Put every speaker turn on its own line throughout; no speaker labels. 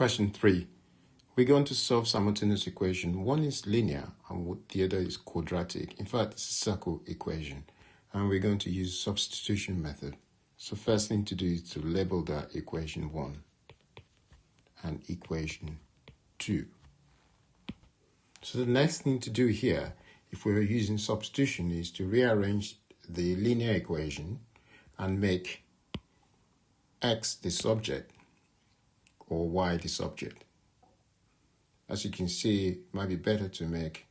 Question 3. We're going to solve simultaneous equation. One is linear and the other is quadratic. In fact, it's a circle equation. And we're going to use substitution method. So first thing to do is to label that equation 1 and equation 2. So the next thing to do here, if we're using substitution, is to rearrange the linear equation and make x the subject or y the subject. As you can see, it might be better to make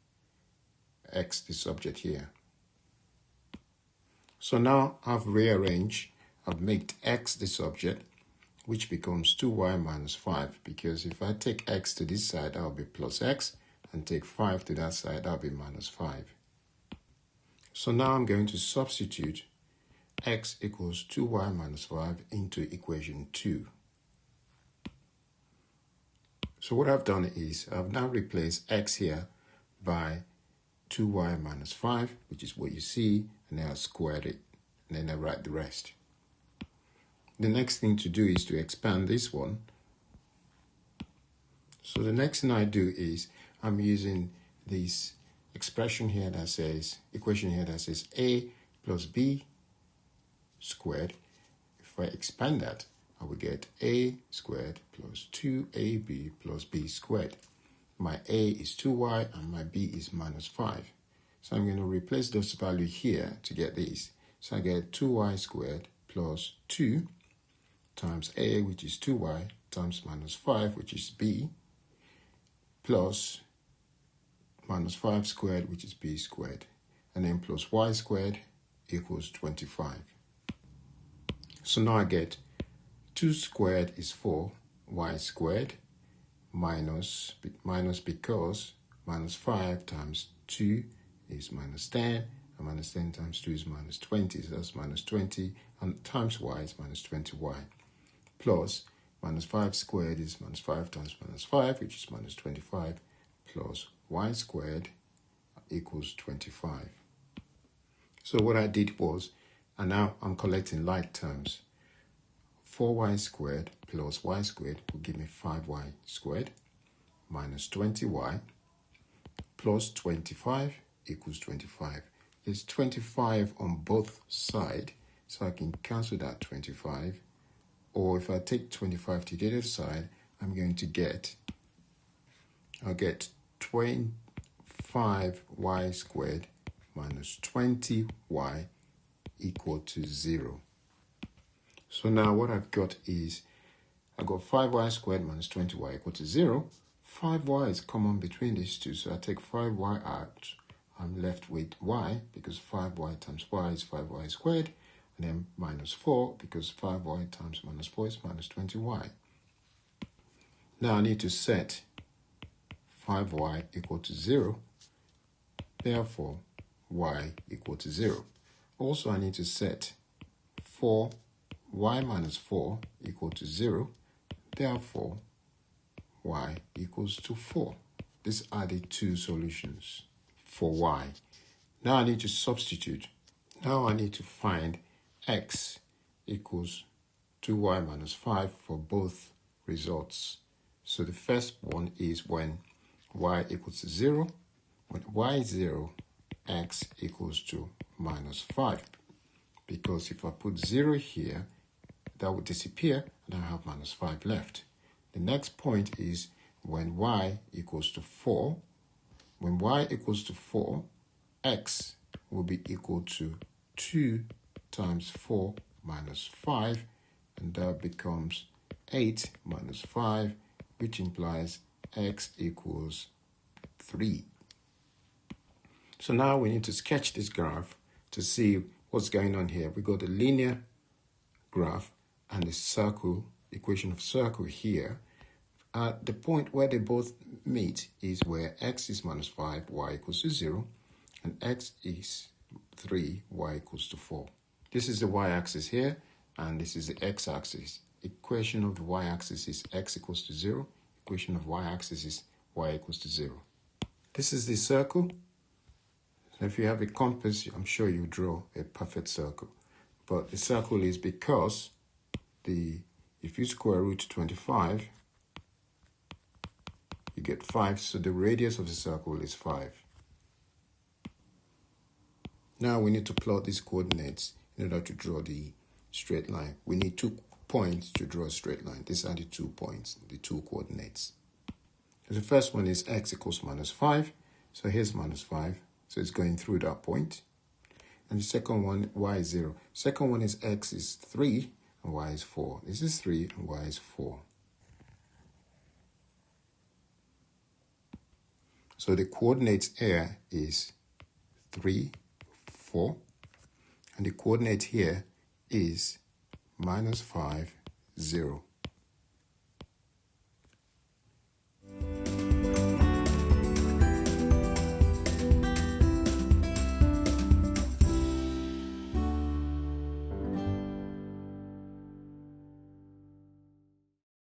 x the subject here. So now I've rearranged, I've made x the subject, which becomes 2y minus 5, because if I take x to this side, that'll be plus x, and take 5 to that side, that'll be minus 5. So now I'm going to substitute x equals 2y minus 5 into equation 2. So what I've done is I've now replaced x here by 2y minus 5, which is what you see, and then I squared it, and then I write the rest. The next thing to do is to expand this one. So the next thing I do is I'm using this expression here that says, equation here that says a plus b squared. If I expand that, I will get a squared plus 2ab plus b squared. My a is 2y and my b is minus 5. So I'm going to replace those values here to get this. So I get 2y squared plus 2 times a, which is 2y, times minus 5, which is b, plus minus 5 squared, which is b squared, and then plus y squared equals 25. So now I get 2 squared is 4, y squared, minus because minus 5 times 2 is minus 10, and minus 10 times 2 is minus 20, so that's minus 20, and times y is minus 20y, plus minus 5 squared is minus 5 times minus 5, which is minus 25, plus y squared equals 25. So what I did was, and now I'm collecting like terms. 4y squared plus y squared will give me 5y squared minus 20y plus 25 equals 25. There's 25 on both sides, so I can cancel that 25. Or if I take 25 to the other side, I'll get 25y squared minus 20y equal to 0. So now what I've got is, I've got 5y squared minus 20y equal to 0. 5y is common between these two, so I take 5y out. I'm left with y, because 5y times y is 5y squared, and then minus 4, because 5y times minus 4 is minus 20y. Now I need to set 5y equal to 0, therefore y equal to 0. Also I need to set 4y minus 4 equal to 0, therefore y equals to 4. These are the two solutions for y. Now I need to substitute. Now I need to find x equals 2y minus 5 for both results. So the first one is when y equals to 0. When y is 0, x equals to minus 5. Because if I put 0 here, that would disappear, and I have minus 5 left. The next point is when y equals to 4. When y equals to 4, x will be equal to 2 times 4 minus 5, and that becomes 8 minus 5, which implies x equals 3. So now we need to sketch this graph to see what's going on here. We got the linear graph and the circle, equation of circle here. At the point where they both meet is where x is minus 5, y equals to 0, and x is 3, y equals to 4. This is the y-axis here, and this is the x-axis. Equation of the y-axis is x equals to 0. Equation of y-axis is y equals to 0. This is the circle. So if you have a compass, I'm sure you draw a perfect circle. But the circle is because if you square root 25, you get 5. So the radius of the circle is 5. Now we need to plot these coordinates in order to draw the straight line. We need 2 points to draw a straight line. These are the 2 points, the 2 coordinates. So the first one is x equals -5. So here's -5. So it's going through that point. And the second one, y is 0. Second one is x is 3 and y is 4. This is 3 and y is 4. So the coordinates here is 3, 4. And the coordinate here is -5, 0.